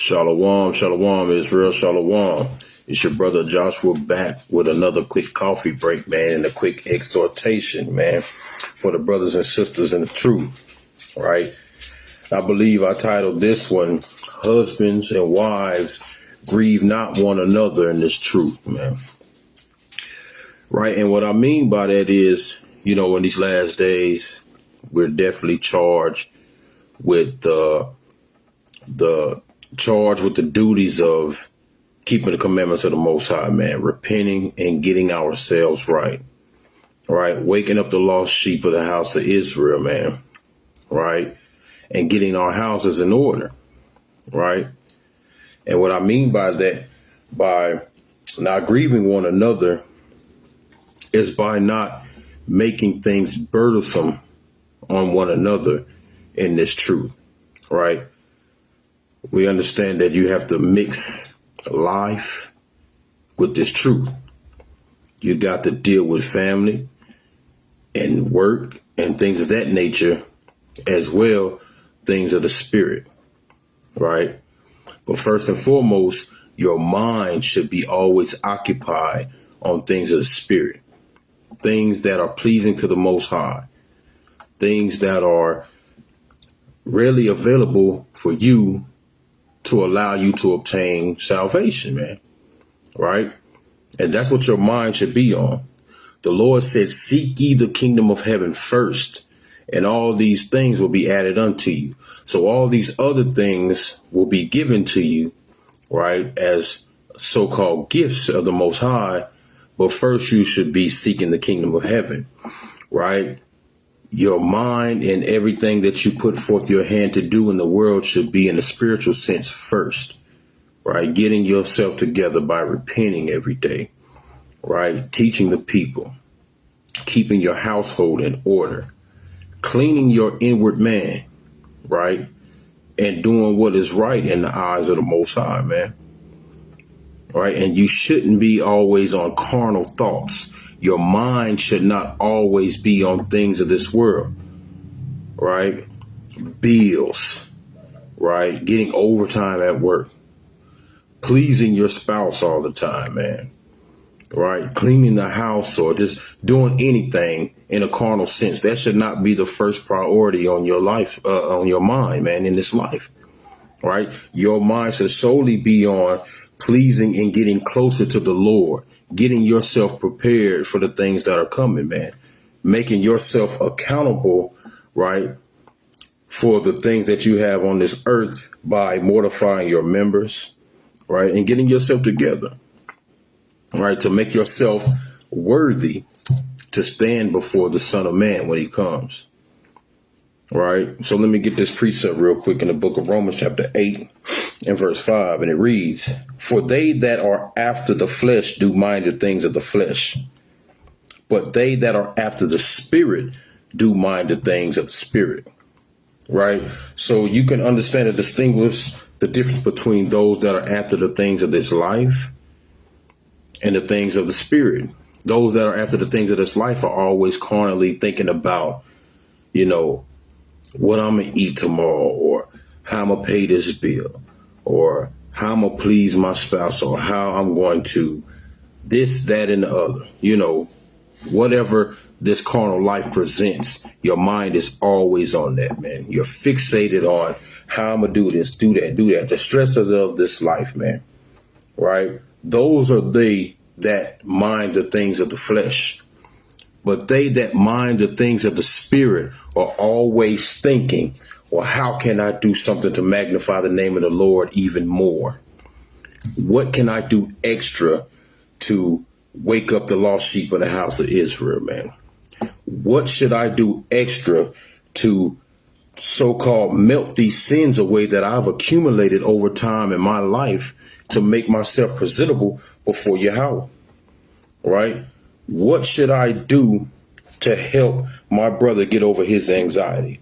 Shalom, shalom, Israel, shalom. It's your brother Joshua back with another quick coffee break, man, and a quick exhortation, man, for the brothers and sisters in the truth, right? I believe I titled this one, Husbands and Wives, Grieve Not One Another in This Truth, man. Right, and what I mean by that is, in these last days, we're definitely charged with the duties of keeping the commandments of the Most High, man, repenting and getting ourselves right, waking up the lost sheep of the house of Israel, man, right, and getting our houses in order, right. And what I mean by that, by not grieving one another, is by not making things burdensome on one another in this truth, right? We understand that you have to mix life with this truth. You got to deal with family and work and things of that nature, as well, things of the spirit, right? But first and foremost, your mind should be always occupied on things of the spirit, things that are pleasing to the Most High, things that are really available for you to allow you to obtain salvation, man, right? And that's what your mind should be on. The Lord said, seek ye the kingdom of heaven first, and all these things will be added unto you. So all these other things will be given to you, right, as so-called gifts of the Most High. But first you should be seeking the kingdom of heaven, right? Your mind and everything that you put forth your hand to do in the world should be in the spiritual sense first, right? Getting yourself together by repenting every day, right? Teaching the people, keeping your household in order, cleaning your inward man, right? And doing what is right in the eyes of the Most High, man. Right. And you shouldn't be always on carnal thoughts. Your mind should not always be on things of this world. Right. Bills. Right. Getting overtime at work. Pleasing your spouse all the time, man. Right. Cleaning the house or just doing anything in a carnal sense. That should not be the first priority on your life, on your mind, man, in this life. Right. Your mind should solely be on pleasing and getting closer to the Lord, getting yourself prepared for the things that are coming, man, making yourself accountable, right, for the things that you have on this earth by mortifying your members, right, and getting yourself together, right, to make yourself worthy to stand before the Son of Man when he comes. Right. So let me get this precept real quick in the book of Romans, chapter 8 and verse 5. And it reads, for they that are after the flesh do mind the things of the flesh, but they that are after the spirit do mind the things of the spirit. Right. So you can understand and distinguish the difference between those that are after the things of this life and the things of the spirit. Those that are after the things of this life are always carnally thinking about, what I'm going to eat tomorrow, or how I'm going to pay this bill, or how I'm going to please my spouse, or how I'm going to this, that, and the other. Whatever this carnal life presents, your mind is always on that, man. You're fixated on how I'm going to do this, do that, do that. The stresses of this life, man. Right. Those are they that mind the things of the flesh. But they that mind the things of the spirit are always thinking, well, how can I do something to magnify the name of the Lord even more? What can I do extra to wake up the lost sheep of the house of Israel, man? What should I do extra to so-called melt these sins away that I've accumulated over time in my life to make myself presentable before Yahweh? Right? What should I do to help my brother get over his anxiety,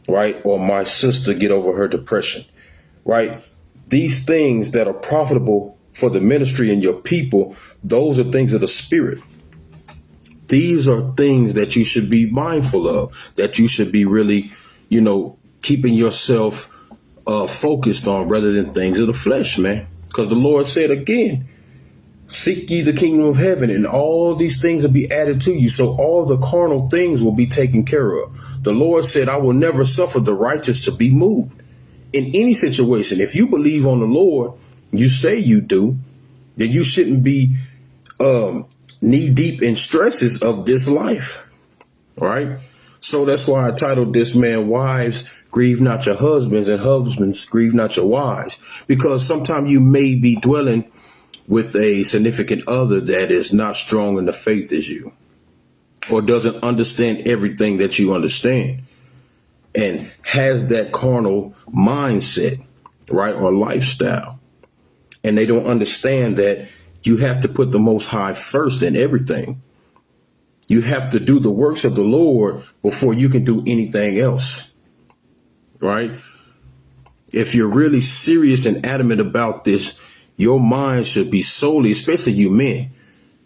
right? Or my sister get over her depression, right? These things that are profitable for the ministry and your people, those are things of the spirit. These are things that you should be mindful of, that you should be really, keeping yourself focused on rather than things of the flesh, man. Because the Lord said again, seek ye the kingdom of heaven, and all these things will be added to you. So all the carnal things will be taken care of. The Lord said, I will never suffer the righteous to be moved. In any situation, if you believe on the Lord, you say you do, then you shouldn't be knee deep in stresses of this life. Right? So that's why I titled this, man, wives, grieve not your husbands, and husbands, grieve not your wives. Because sometimes you may be dwelling with a significant other that is not strong in the faith as you, or doesn't understand everything that you understand, and has that carnal mindset, right, or lifestyle. And they don't understand that you have to put the Most High first in everything. You have to do the works of the Lord before you can do anything else, right? If you're really serious and adamant about this, your mind should be solely, especially you men,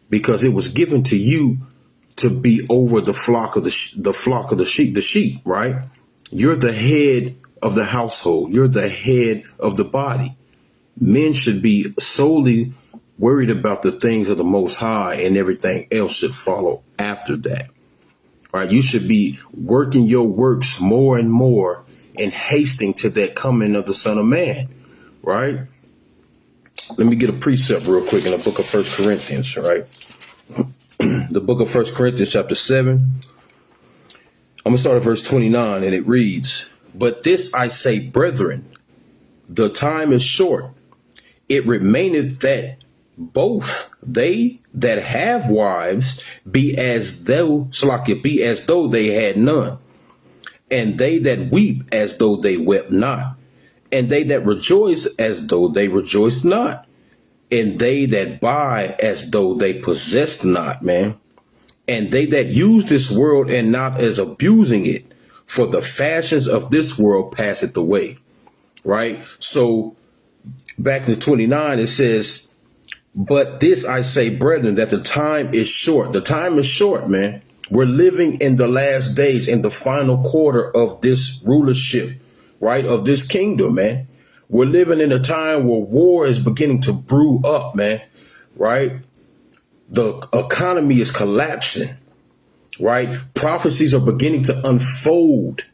because it was given to you to be over the flock of the sheep, right? You're the head of the household. You're the head of the body. Men should be solely worried about the things of the Most High, and everything else should follow after that, right? You should be working your works more and more and hasting to that coming of the Son of Man, right? Let me get a precept real quick in the book of 1 Corinthians, right? The book of 1 Corinthians chapter 7. I'm going to start at verse 29, and it reads, but this I say, brethren, the time is short. It remaineth that both they that have wives be as though they had none, and they that weep as though they wept not, and they that rejoice as though they rejoiced not, and they that buy as though they possessed not, man, and they that use this world and not as abusing it, for the fashions of this world passeth away, right? So back in 29, it says, but this I say, brethren, that the time is short. The time is short, man. We're living in the last days, in the final quarter of this rulership, right, of this kingdom, man. We're living in a time where war is beginning to brew up, man, right? The economy is collapsing, right? Prophecies are beginning to unfold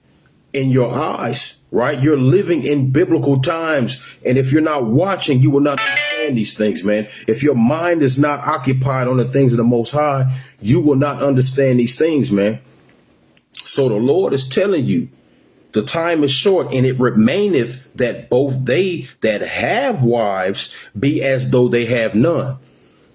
in your eyes, right? You're living in biblical times. And if you're not watching, you will not understand these things, man. If your mind is not occupied on the things of the Most High, you will not understand these things, man. So the Lord is telling you, the time is short, and it remaineth that both they that have wives be as though they have none,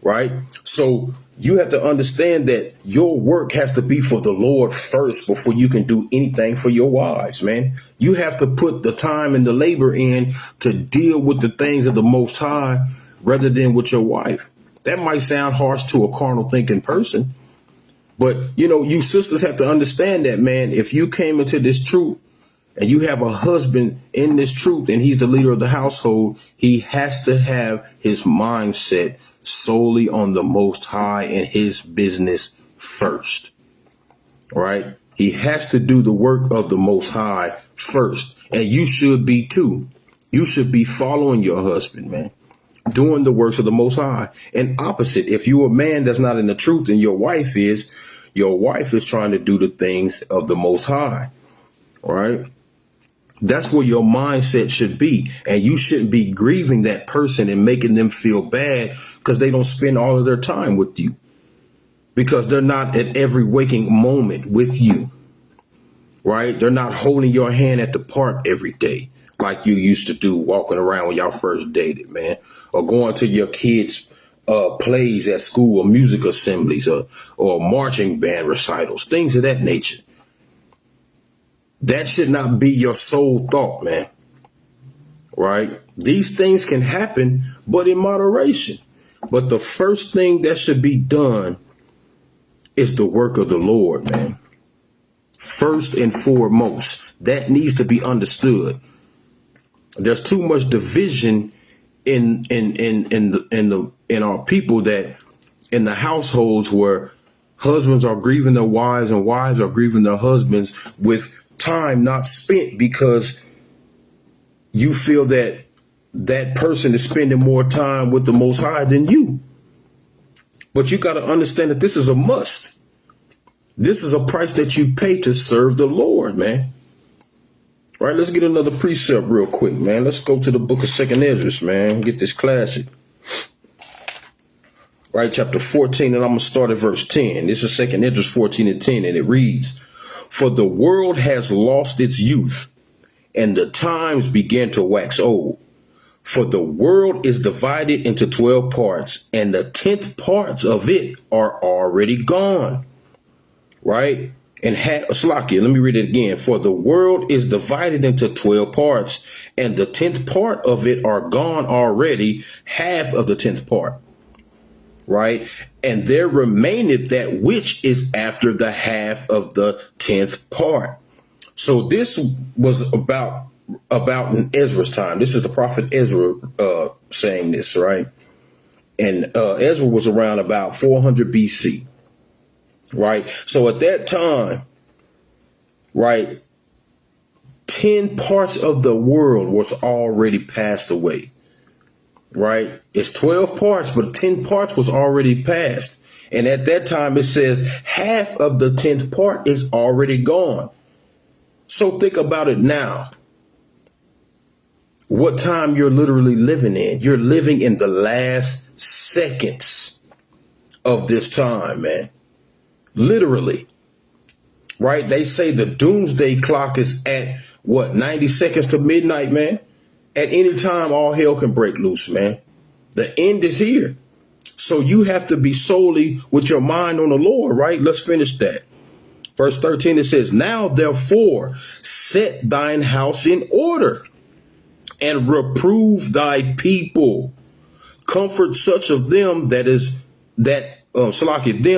right? So you have to understand that your work has to be for the Lord first before you can do anything for your wives, man. You have to put the time and the labor in to deal with the things of the Most High rather than with your wife. That might sound harsh to a carnal thinking person, but you sisters have to understand that, man. If you came into this truth and you have a husband in this truth and he's the leader of the household, he has to have his mindset solely on the Most High and his business first, right? He has to do the work of the Most High first. And you should be too. You should be following your husband, man, doing the works of the Most High. And opposite, if you're a man that's not in the truth and your wife is trying to do the things of the Most High, right? That's where your mindset should be. And you shouldn't be grieving that person and making them feel bad because they don't spend all of their time with you, because they're not at every waking moment with you, right? They're not holding your hand at the park every day like you used to do, walking around when y'all first dated, man, or going to your kids' plays at school, or music assemblies, or marching band recitals, things of that nature. That should not be your sole thought, man, right? These things can happen, but in moderation. But the first thing that should be done is the work of the Lord, man. First and foremost, that needs to be understood. There's too much division in our people, that in the households where husbands are grieving their wives and wives are grieving their husbands, with time not spent because you feel that that person is spending more time with the Most High than you. But you got to understand that this is a must. This is a price that you pay to serve the Lord, man. All right, let's get another precept real quick, man. Let's go to the book of 2nd Ezra, man. Get this classic. Right, chapter 14, and I'm going to start at verse 10. This is 2nd Ezra 14 and 10, and it reads, "For the world has lost its youth, and the times began to wax old. For the world is divided into 12 parts, and the 10th parts of it are already gone." Right? And Slakia, let me read it again. "For the world is divided into 12 parts, and the 10th part of it are gone already, half of the 10th part. Right? And there remaineth that which is after the half of the 10th part." So this was about in Ezra's time. This is the prophet Ezra saying this, right? And Ezra was around about 400 BC, right? So at that time, right, 10 parts of the world was already passed away, right? It's 12 parts, but 10 parts was already passed. And at that time, it says half of the 10th part is already gone. So think about it now. What time you're literally living in. You're living in the last seconds of this time, man. Literally. Right? They say the doomsday clock is at 90 seconds to midnight, man. At any time, all hell can break loose, man. The end is here. So you have to be solely with your mind on the Lord, right? Let's finish that. Verse 13, it says, "Now therefore set thine house in order, and reprove thy people. Comfort such of them them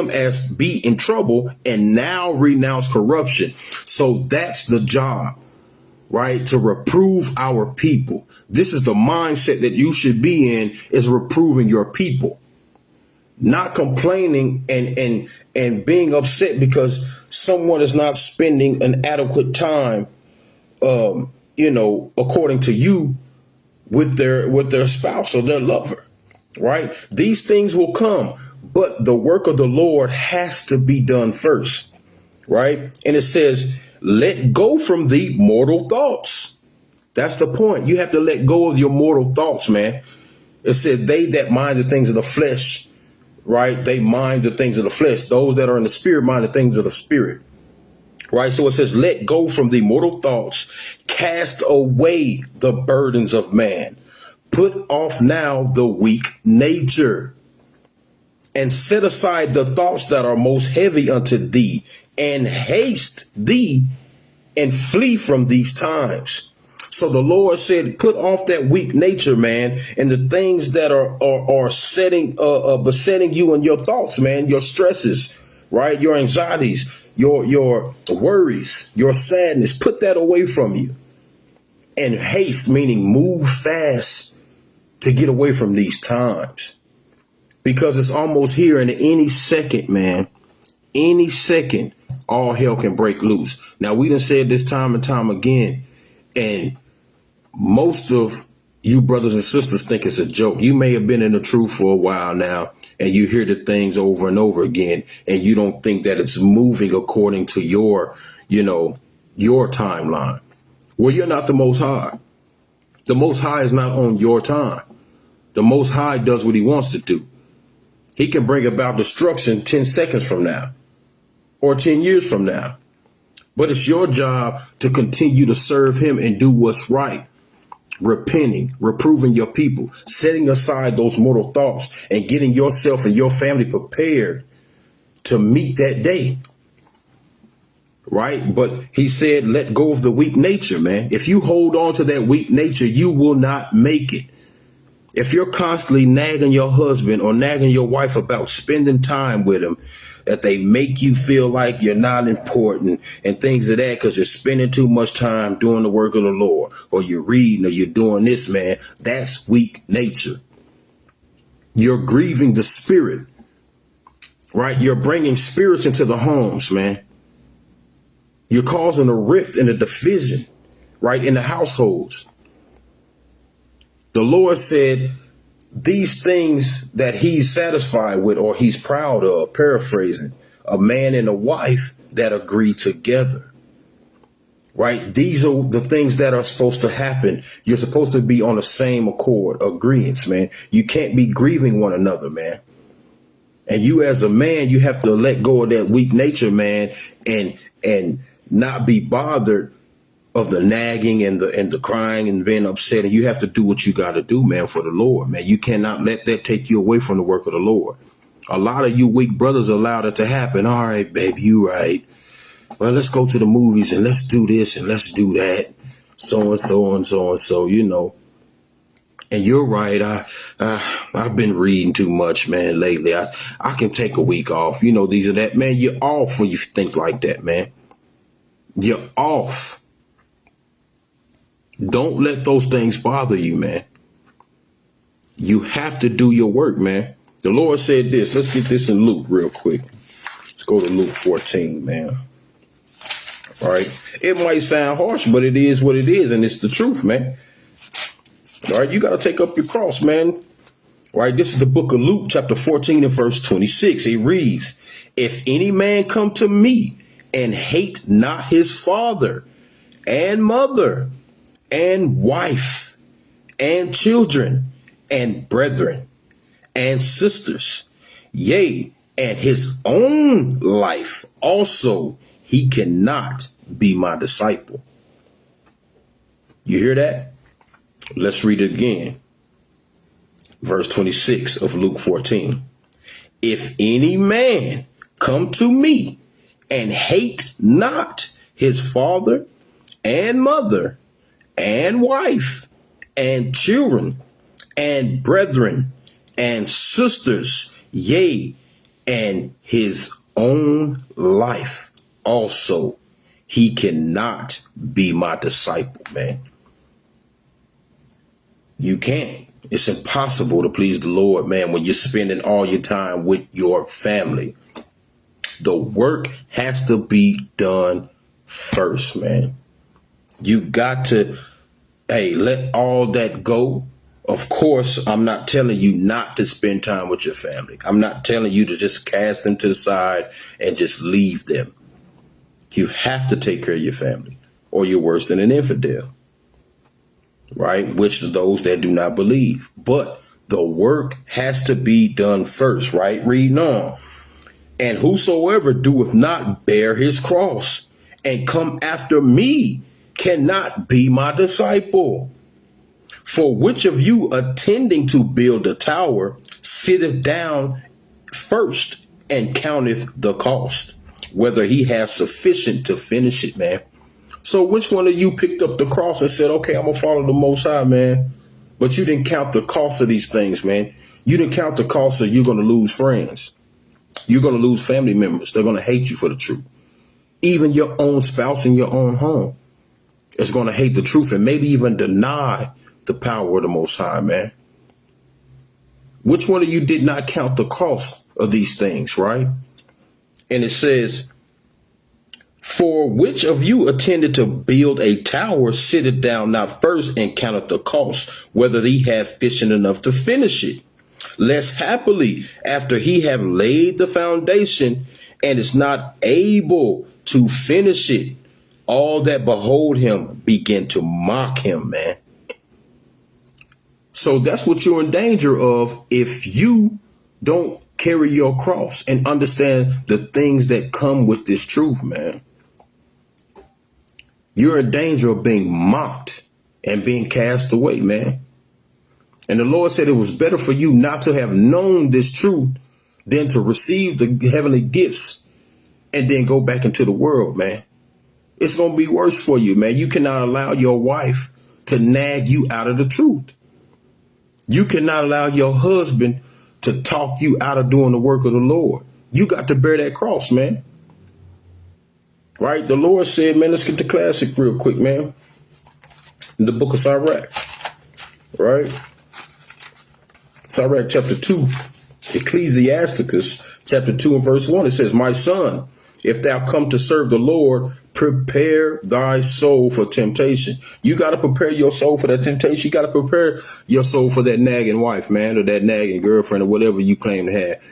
as be in trouble, and now renounce corruption." So that's the job, right? To reprove our people. This is the mindset that you should be in, is reproving your people. Not complaining and being upset because someone is not spending an adequate time, according to you, with their spouse or their lover, right? These things will come, but the work of the Lord has to be done first, right? And it says, "Let go from thee mortal thoughts." That's the point. You have to let go of your mortal thoughts, man. It said, "They that mind the things of the flesh," right? They mind the things of the flesh. Those that are in the spirit mind the things of the spirit. Right. So it says, "Let go from the mortal thoughts, cast away the burdens of man, put off now the weak nature, and set aside the thoughts that are most heavy unto thee, and haste thee, and flee from these times." So the Lord said, put off that weak nature, man, and the things that are besetting you and your thoughts, man, your stresses, right? Your anxieties, your worries, your sadness. Put that away from you. And haste, meaning move fast to get away from these times, because it's almost here, and any second, man, any second, all hell can break loose. Now, we done said this time and time again, and most of you brothers and sisters think it's a joke. You may have been in the truth for a while now, and you hear the things over and over again, and you don't think that it's moving according to your timeline. Well, you're not the Most High. The Most High is not on your time. The Most High does what he wants to do. He can bring about destruction 10 seconds from now or 10 years from now. But it's your job to continue to serve him and do what's right. Repenting, reproving your people, setting aside those mortal thoughts, and getting yourself and your family prepared to meet that day. Right? But he said, let go of the weak nature, man. If you hold on to that weak nature, you will not make it. If you're constantly nagging your husband or nagging your wife about spending time with them, that they make you feel like you're not important and things of that because you're spending too much time doing the work of the Lord, or you're reading, or you're doing this, man, that's weak nature. You're grieving the spirit, right? You're bringing spirits into the homes, man. You're causing a rift and a division, right, in the households. The Lord said these things that he's satisfied with or he's proud of, paraphrasing, a man and a wife that agree together. Right? These are the things that are supposed to happen. You're supposed to be on the same accord, agreements, man. You can't be grieving one another, man. And you as a man, you have to let go of that weak nature, man, and not be bothered of the nagging and the crying and being upset. And you have to do what you got to do, man, for the Lord, man. You cannot let that take you away from the work of the Lord. A lot of you weak brothers allow it to happen. All right, baby, you right. Well, let's go to the movies and let's do this and let's do that. So and so and so and so, you know. And you're right. I've been reading too much, man, lately. I can take a week off. You know, these are that, man. You're off when you think like that, man. You're off. Don't let those things bother you, man. You have to do your work, man. The Lord said this. Let's get this in Luke real quick. Let's go to Luke 14, man. All right. It might sound harsh, but it is what it is. And it's the truth, man. All right. You got to take up your cross, man. All right. This is the book of Luke, chapter 14 and verse 26. It reads, if any man come to me and hate not his father and mother and wife and children and brethren and sisters, yea, and his own life also, he cannot be my disciple. You hear that? Let's read it again. Verse 26 of Luke 14. If any man come to me and hate not his father and mother and wife and children and brethren and sisters, yea, and his own life also, he cannot be my disciple, man. You can't. It's impossible to please the Lord, man, when you're spending all your time with your family. The work has to be done first, man. You got to, let all that go. Of course, I'm not telling you not to spend time with your family. I'm not telling you to just cast them to the side and just leave them. You have to take care of your family, or you're worse than an infidel, right? Which are those that do not believe. But the work has to be done first, right? Reading on. And whosoever doeth not bear his cross and come after me cannot be my disciple. For which of you attending to build a tower sitteth down first and counteth the cost, whether he have sufficient to finish it, man? So which one of you picked up the cross and said, okay, I'm going to follow the Most High, man? But you didn't count the cost of these things, man. You didn't count the cost of you're going to lose friends. You're going to lose family members. They're going to hate you for the truth. Even your own spouse in your own home is going to hate the truth and maybe even deny the power of the Most High, man. Which one of you did not count the cost of these things, right? And it says, for which of you attended to build a tower sitteth down not first and counteth the cost, whether he have fishing enough to finish it? Lest happily, after he have laid the foundation and is not able to finish it, all that behold him begin to mock him, man. So that's what you're in danger of if you don't carry your cross and understand the things that come with this truth, man. You're in danger of being mocked and being cast away, man. And the Lord said it was better for you not to have known this truth than to receive the heavenly gifts and then go back into the world, man. It's going to be worse for you, man. You cannot allow your wife to nag you out of the truth. You cannot allow your husband to talk you out of doing the work of the Lord. You got to bear that cross, man. Right? The Lord said, man, let's get the classic real quick, man. In the book of Sirach. Right? Sirach chapter 2, Ecclesiasticus chapter 2 and verse 1. It says, my son, if thou come to serve the Lord, prepare thy soul for temptation. You got to prepare your soul for that temptation. You got to prepare your soul for that nagging wife, man, or that nagging girlfriend, or whatever you claim to have,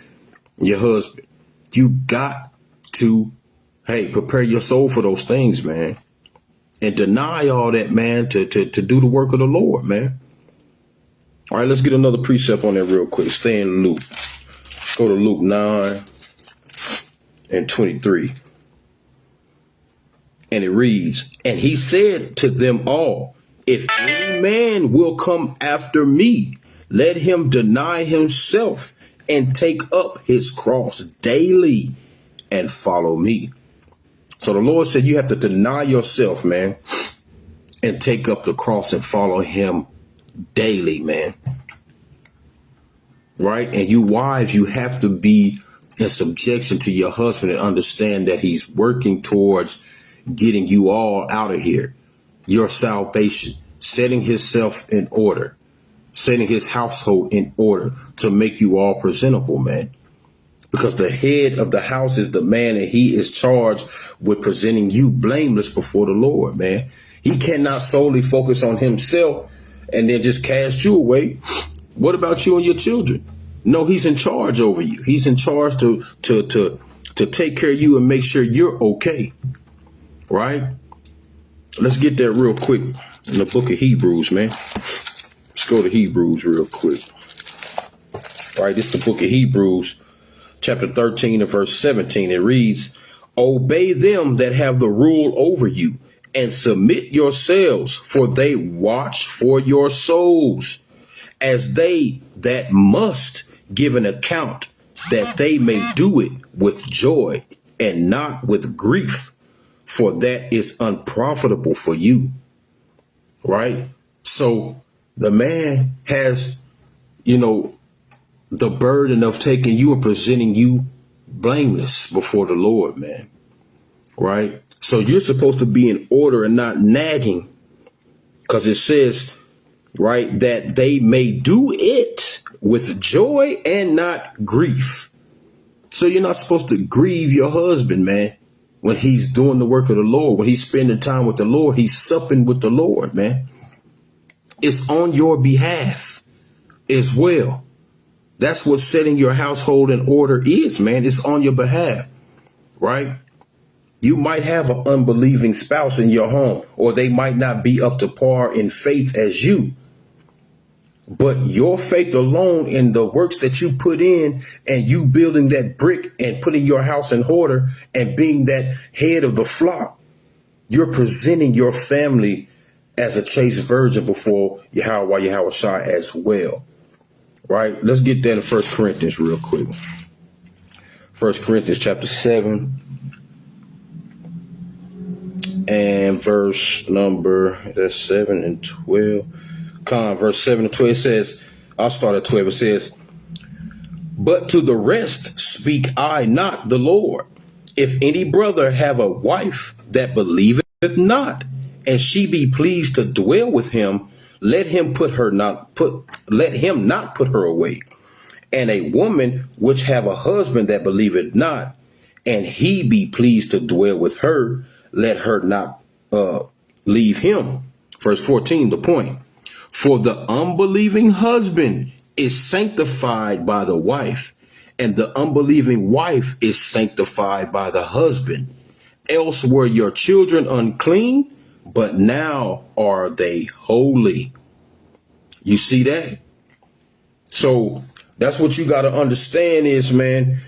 your husband. You got to, prepare your soul for those things, man, and deny all that, man, to do the work of the Lord, man. All right, let's get another precept on that real quick. Stay in Luke. Go to Luke 9:23. And it reads, and he said to them all, if any man will come after me, let him deny himself and take up his cross daily and follow me. So the Lord said you have to deny yourself, man, and take up the cross and follow him daily, man. Right? And you wives, you have to be in subjection to your husband and understand that he's working towards getting you all out of here, your salvation, setting himself in order, setting his household in order to make you all presentable, man. Because the head of the house is the man, and he is charged with presenting you blameless before the Lord, man. He cannot solely focus on himself and then just cast you away. What about you and your children? No, he's in charge over you. He's in charge to take care of you and make sure you're okay. Right? Let's get that real quick in the book of Hebrews, man. Let's go to Hebrews real quick. Right, it's the book of Hebrews, chapter 13 and verse 17. It reads, obey them that have the rule over you and submit yourselves, for they watch for your souls, as they that must give an account, that they may do it with joy and not with grief, for that is unprofitable for you. Right? So the man has, the burden of taking you and presenting you blameless before the Lord, man. Right? So you're supposed to be in order and not nagging, because it says, right, that they may do it with joy and not grief. So you're not supposed to grieve your husband, man. When he's doing the work of the Lord, when he's spending time with the Lord, he's supping with the Lord, man. It's on your behalf as well. That's what setting your household in order is, man. It's on your behalf, right? You might have an unbelieving spouse in your home, or they might not be up to par in faith as you. But your faith alone in the works that you put in, and you building that brick and putting your house in order and being that head of the flock, you're presenting your family as a chaste virgin before Yahweh Shai as well. Right? Let's get that in 1 Corinthians real quick. 1 Corinthians chapter 7 and verse number, that's 7 and 12. Verse 7 and 12 says, I'll start at 12. It says, but to the rest speak I not the Lord. If any brother have a wife that believeth not, and she be pleased to dwell with him, let him not put her away. And a woman which have a husband that believeth not, and he be pleased to dwell with her, let her not leave him. Verse 14, the point. For the unbelieving husband is sanctified by the wife, and the unbelieving wife is sanctified by the husband. Else were your children unclean, but now are they holy. You see that? So that's what you got to understand is, man,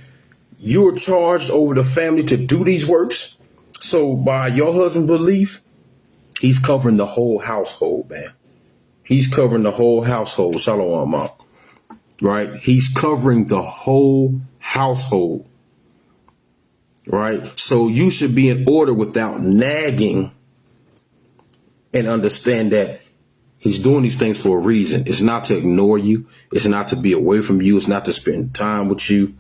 you're charged over the family to do these works. So by your husband's belief, he's covering the whole household, man. He's covering the whole household. Shalom, Mom. Right? He's covering the whole household. Right? So you should be in order without nagging, and understand that he's doing these things for a reason. It's not to ignore you. It's not to be away from you. It's not to spend time with you.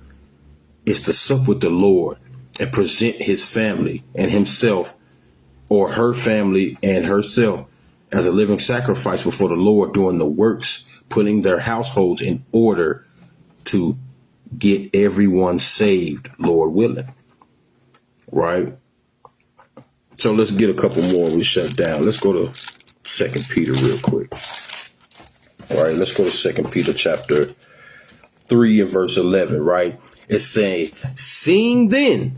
It's to sup with the Lord and present his family and himself, or her family and herself, as a living sacrifice before the Lord, doing the works, putting their households in order to get everyone saved, Lord willing. Right? So let's get a couple more. We shut down. Let's go to 2 Peter real quick. All right, let's go to 2 Peter chapter 3 and verse 11, right? It's saying, seeing then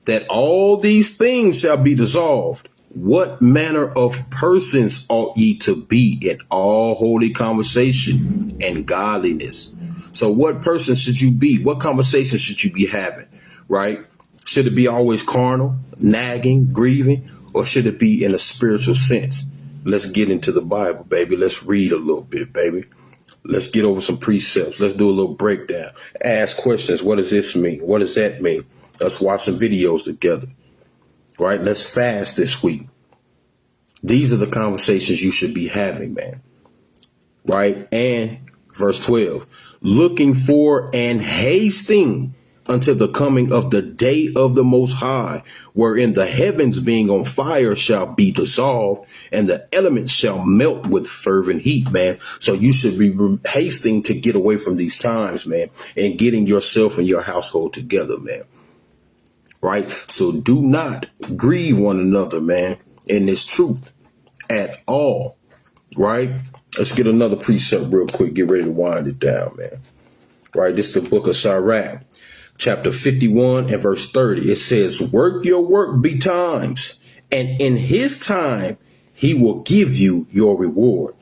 that all these things shall be dissolved, what manner of persons ought ye to be in all holy conversation and godliness? So what person should you be? What conversation should you be having, right? Should it be always carnal, nagging, grieving, or should it be in a spiritual sense? Let's get into the Bible, baby. Let's read a little bit, baby. Let's get over some precepts. Let's do a little breakdown. Ask questions. What does this mean? What does that mean? Let's watch some videos together, right? Let's fast this week. These are the conversations you should be having, man, right? And verse 12, looking for and hasting until the coming of the day of the Most High, wherein the heavens being on fire shall be dissolved, and the elements shall melt with fervent heat, man. So you should be hasting to get away from these times, man, and getting yourself and your household together, man. Right? So do not grieve one another, man, in this truth at all. Right? Let's get another precept real quick. Get ready to wind it down, man. Right? This is the book of Sirach, chapter 51 and verse 30. It says, work your work betimes, and in his time he will give you your reward.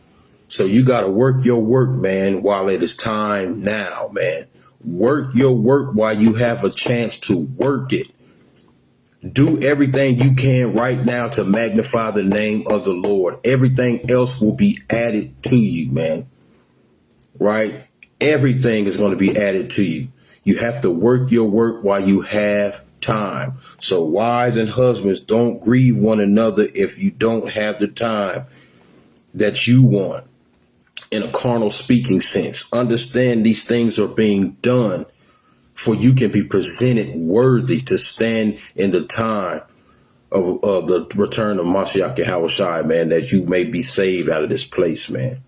So you got to work your work, man, while it is time now, man. Work your work while you have a chance to work it. Do everything you can right now to magnify the name of the Lord. Everything else will be added to you, man. Right? Everything is going to be added to you. You have to work your work while you have time. So wives and husbands, don't grieve one another if you don't have the time that you want in a carnal speaking sense. Understand these things are being done for you can be presented worthy to stand in the time of the return of Mashiach Yahushua, man, that you may be saved out of this place, man.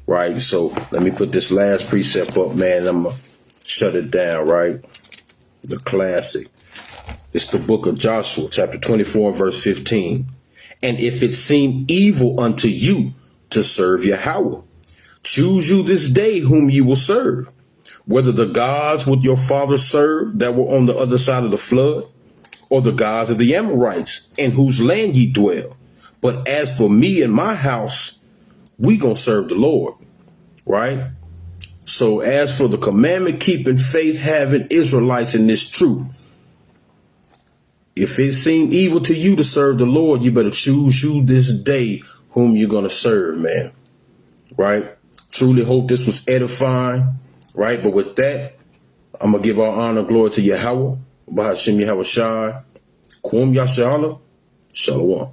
Right? So let me put this last precept up, man. I'm going to shut it down, right? The classic. It's the book of Joshua, chapter 24, verse 15. And if it seem evil unto you to serve Yahweh, choose you this day whom you will serve, whether the gods which your fathers served that were on the other side of the flood, or the gods of the Amorites in whose land ye dwell. But as for me and my house, we gonna serve the Lord, right? So as for the commandment keeping, faith having Israelites in this truth, if it seem evil to you to serve the Lord, you better choose you this day whom you're gonna serve, man. Right? Truly hope this was edifying. Right? But with that, I'm going to give our honor and glory to Yahweh, Bahashim Yahweh Shai, Kum Yashala, Shalom.